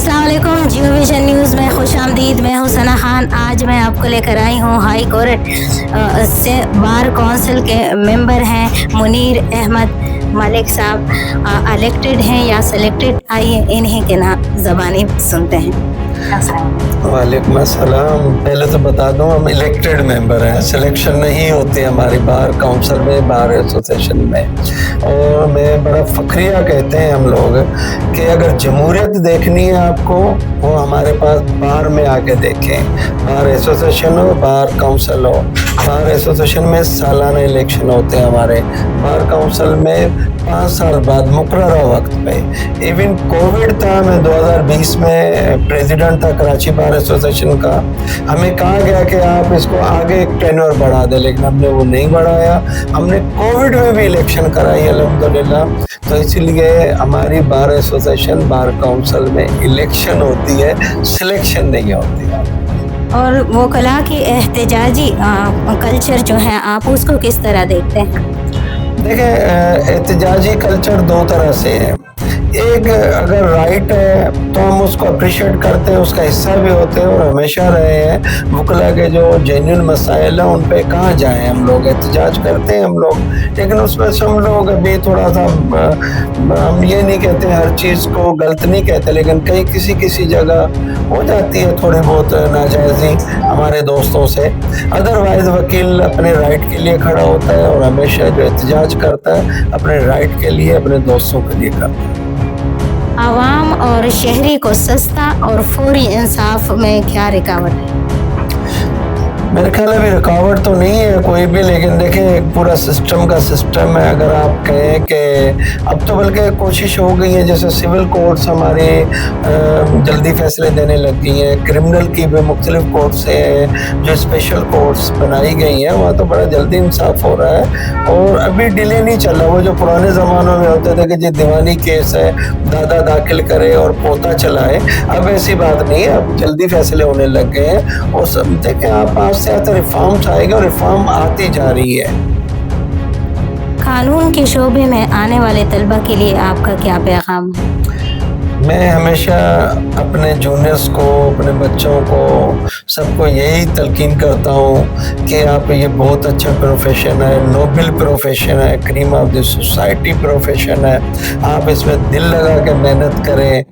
अस्सलाम वालेकुम, जियो vision news में खुश आमदीद। मैं हूँ सना खान। आज मैं आपको लेकर आई हूँ हाई कोर्ट से बार काउंसिल के मेंबर हैं मुनीर अहमद मलिक साहब। इलेक्टेड हैं या सिलेक्टेड, आइए इन्हीं के नाम ज़बानी सुनते हैं। वालेकुम अस्सलाम। पहले तो बता दूं, हम इलेक्टेड मेंबर हैं, सिलेक्शन नहीं होती हमारी बार काउंसिल में, बार एसोसिएशन में। और मैं बड़ा फखरिया कहते हैं हम लोग कि अगर जमहूरियत देखनी है आपको, वो हमारे पास बार में आके देखें। बार एसोसिएशन हो, बार काउंसिल हो। बार एसोसिएशन में सालाना इलेक्शन होते हैं हमारे, बार काउंसिल में 5 साल बाद मुकर्ररा वक्त पे। इवन कोविड था, मैं 2020 में प्रेसिडेंट था कराची बार एसोसिएशन का। हमें कहा गया कि आप इसको आगे एक टेन्योर बढ़ा दें, लेकिन हमने वो नहीं बढ़ाया। हमने कोविड में भी इलेक्शन कराई अल्हम्दुलिल्लाह। तो इसीलिए हमारी बार एसोसिएशन बार काउंसिल में इलेक्शन होती है, सिलेक्शन नहीं होती है। और वो कला की एहतजाजी कल्चर जो है, आप उसको किस तरह देखते हैं? देखिए, एहतजाजी कल्चर 2 तरह से है। एक, अगर राइट है तो हम उसको अप्रिशिएट करते हैं, उसका हिस्सा भी होते हैं और हमेशा रहे हैं। वकला के जो जेन्युइन मसाइल हैं उन पे कहाँ जाएं, हम लोग एहतजाज करते हैं हम लोग, लेकिन उसमें से हम लोग अभी थोड़ा सा, हम ये नहीं कहते हर चीज़ को गलत नहीं कहते, लेकिन कहीं किसी जगह हो जाती है थोड़ी बहुत नाजायज़ी हमारे दोस्तों से। अदरवाइज़ वकील अपने राइट के लिए खड़ा होता है और हमेशा जो एहतजाज करता है अपने राइट के लिए, अपने दोस्तों के लिए करता है। आवाम और शहरी को सस्ता और फौरी इंसाफ में क्या रुकावट है? मेरे ख्याल में रुकावट तो नहीं है कोई भी, लेकिन देखें पूरा सिस्टम का सिस्टम है। अगर आप कहें कि अब तो बल्कि कोशिश हो गई है, जैसे सिविल कोर्ट्स हमारे जल्दी फैसले देने लग गई हैं, क्रिमिनल की भी मुख्तलिफ कोर्ट्स हैं जो स्पेशल कोर्ट्स बनाई गई हैं, वहाँ तो बड़ा जल्दी इंसाफ हो रहा है और अभी डिले नहीं चल रहा। वो जो पुराने ज़मानों में होते थे कि जी दीवानी केस है, दादा दाखिल करे और पोता चलाए, अब ऐसी बात नहीं है, अब जल्दी फैसले होने लग गए हैं। और सब देखें आप, आज से रिफॉर्म्स आएगा और रिफॉर्म आती जा रही है। कानून के शोबे में आने वाले तलबा के लिए आपका क्या पैगाम है? मैं हमेशा अपने जूनियर्स को, अपने बच्चों को, सबको यही तलकीन करता हूँ कि आप, ये बहुत अच्छा प्रोफेशन है, नोबल प्रोफेशन है, cream of the society profession है। आप इसमें दिल लगा के मेहनत करें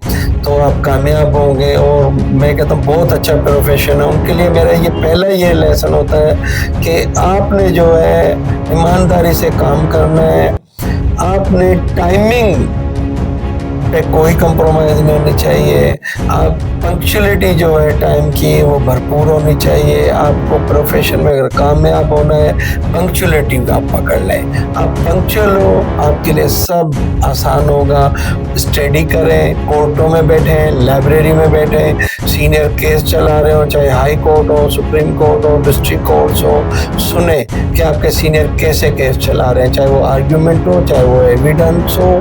तो आप कामयाब होंगे। और मैं कहता हूँ बहुत अच्छा प्रोफेशन है। उनके लिए मेरा ये पहला ये लेसन होता है कि आपने जो है ईमानदारी से काम करना है, आपने टाइमिंग पे कोई कंप्रोमाइज़ नहीं होनी चाहिए। आप पंक्चुअलिटी जो है टाइम की वो भरपूर होनी चाहिए। आपको प्रोफेशन में अगर कामयाब होना है, पंक्चुअलिटी आप पकड़ लें। आप पंक्चुअल हो, आपके लिए सब आसान होगा। स्टडी करें, कोर्टों में बैठें, लाइब्रेरी में बैठें, सीनियर केस चला रहे हो, चाहे हाई कोर्ट हो, सुप्रीम कोर्ट हो, डिस्ट्रिक्ट कोर्ट्स हो, सुने कि आपके सीनियर कैसे केस चला रहे हैं, चाहे वो आर्ग्यूमेंट हो, चाहे वो एविडेंस हो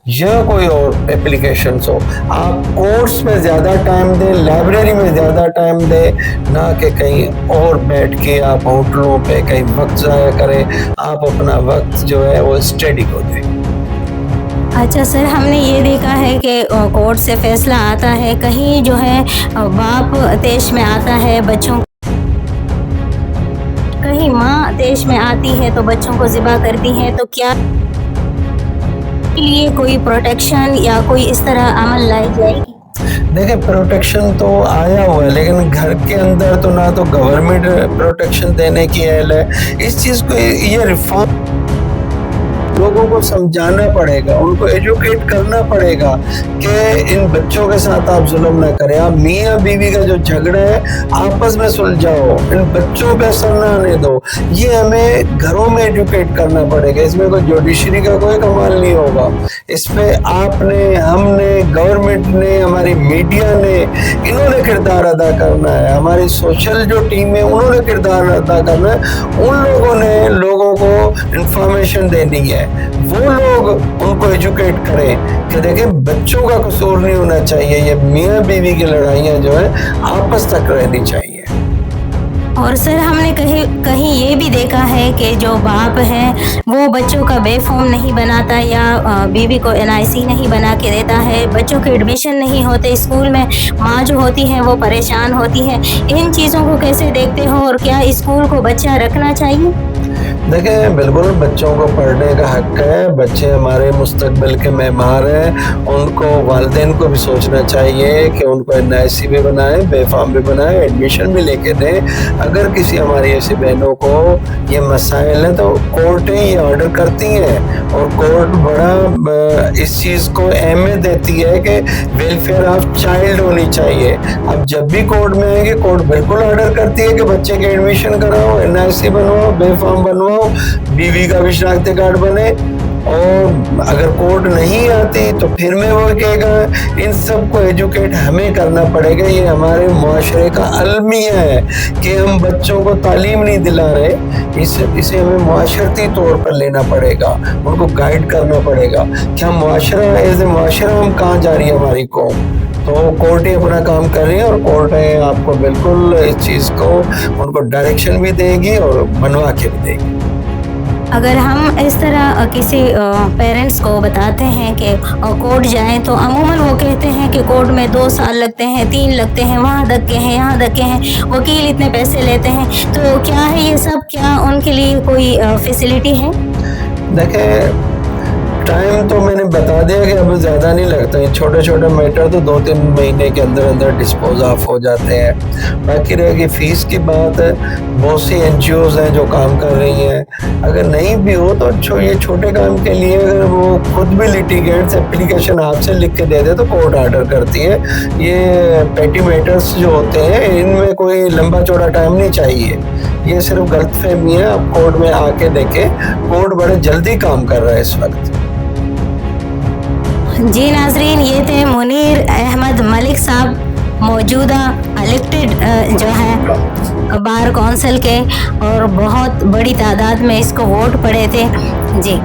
या कोई और एप्लीकेशंस हो। आप कोर्ट्स में ज़्यादा टाइम दें, लाइब्रेरी में ज़्यादा टाइम दें, ना कि कहीं और बैठ के आप होटलों पे कहीं वक्त ज़ाया करें। आप अपना वक्त जो है वो स्टडी को दें। अच्छा सर, हमने ये देखा है कि कोर्ट से फैसला आता है, कहीं जो है बाप देश में आता है बच्चों, कहीं माँ देश में आती है तो बच्चों को ज़िबा करती है, तो क्या लिए कोई प्रोटेक्शन या कोई इस तरह अमल लाई जाएगी? देखिए, प्रोटेक्शन तो आया हुआ है, लेकिन घर के अंदर तो ना तो गवर्नमेंट प्रोटेक्शन देने की अहल है। इस चीज़ को, ये रिफॉर्म लोगों को समझाना पड़ेगा, उनको एजुकेट करना पड़ेगा कि इन बच्चों के साथ आप जुल्म ना करें। आप मियाँ बीवी का जो झगड़ा है आपस में सुलझाओ, इन बच्चों पे असर ना आने दो। ये हमें घरों में एजुकेट करना पड़ेगा। इसमें कोई जुडिशरी का कोई कमाल नहीं होगा। इस पे आपने, हमने, गवर्नमेंट ने, हमारी मीडिया ने, इन्होंने किरदार अदा करना है। हमारी सोशल जो टीम है उन्होंने किरदार अदा करना है। उन लोगों ने लोगों को इंफॉर्मेशन देनी है, वो लोग उनको एजुकेट करें कि देखें बच्चों का कसूर नहीं होना चाहिए। ये मियाँ बीवी की लड़ाइयाँ जो है आपस तक रहनी चाहिए। और सर हमने कहीं ये भी देखा है कि जो बाप है वो बच्चों का बे फॉर्म नहीं बनाता या बीवी को NIC नहीं बना के देता है, बच्चों के एडमिशन नहीं होते स्कूल में, माँ जो होती हैं वो परेशान होती है। इन चीज़ों को कैसे देखते हो और क्या स्कूल को बच्चा रखना चाहिए? देखिए, बिल्कुल बच्चों को पढ़ने का हक है। बच्चे हमारे मुस्तकबिल के मेहमान हैं। उनको वालिदैन को भी सोचना चाहिए कि उनको NIC भी बनाएं, बेफाम भी बनाएं, एडमिशन भी लेके दें। अगर किसी हमारी ऐसी बहनों को ये मसाइल हैं तो कोर्टें ये ऑर्डर करती हैं और कोर्ट बड़ा इस चीज़ को अहमियत देती है कि वेलफेयर ऑफ चाइल्ड होनी चाहिए। अब जब भी कोर्ट में आएंगे, कोर्ट बिल्कुल ऑर्डर करती है कि बच्चे के एडमिशन कराओ, NIC बनवाओ, बेफाम बनवाओ, बीवी का भी शनाख्ती कार्ड बने। और अगर कोर्ट नहीं आती तो फिर मैं वो कहेगा इन सब को एजुकेट हमें करना पड़ेगा। ये हमारे मुआशरे का अलमिया है कि हम बच्चों को तालीम नहीं दिला रहे। इसे हमें मुआशरती तौर पर लेना पड़ेगा, उनको गाइड करना पड़ेगा कि हम मुआशरा एज ए मुआशरा हम कहाँ जा रही है हमारी कौम। तो कोर्टें अपना काम कर रही हैं और कोर्टें आपको बिल्कुल इस चीज़ को उनको डायरेक्शन भी देगी और बनवा के भी देगी। अगर हम इस तरह किसी पेरेंट्स को बताते हैं कि कोर्ट जाएं तो अमूमन वो कहते हैं कि कोर्ट में 2 साल लगते हैं, 3 लगते हैं, वहाँ धक्के हैं, यहाँ धक्के हैं, वकील इतने पैसे लेते हैं। तो क्या है ये सब, क्या उनके लिए कोई फैसिलिटी है? देखें, टाइम तो मैंने बता दिया कि अब ज़्यादा नहीं लगता है। छोटे छोटे मैटर तो 2-3 महीने के अंदर अंदर डिस्पोज ऑफ हो जाते हैं। बाकी रहेगी फ़ीस की बात है। बहुत सी NGOs हैं जो काम कर रही हैं। अगर नहीं भी हो तो ये छोटे काम के लिए अगर वो खुद भी लिटिगेंट्स एप्लीकेशन आपसे लिख के दे दे तो कोर्ट ऑर्डर करती है। ये पेटी मैटर्स जो होते हैं इनमें कोई लंबा चौड़ा टाइम नहीं चाहिए। ये सिर्फ गलतफहमी है। आप कोर्ट में आके देखें, कोर्ट बड़े जल्दी काम कर रहा है इस वक्त। जी नाजरीन, ये थे मुनीर अहमद मलिक साहब, मौजूदा इलेक्टेड जो है बार काउंसिल के, और बहुत बड़ी तादाद में इसको वोट पड़े थे। जी।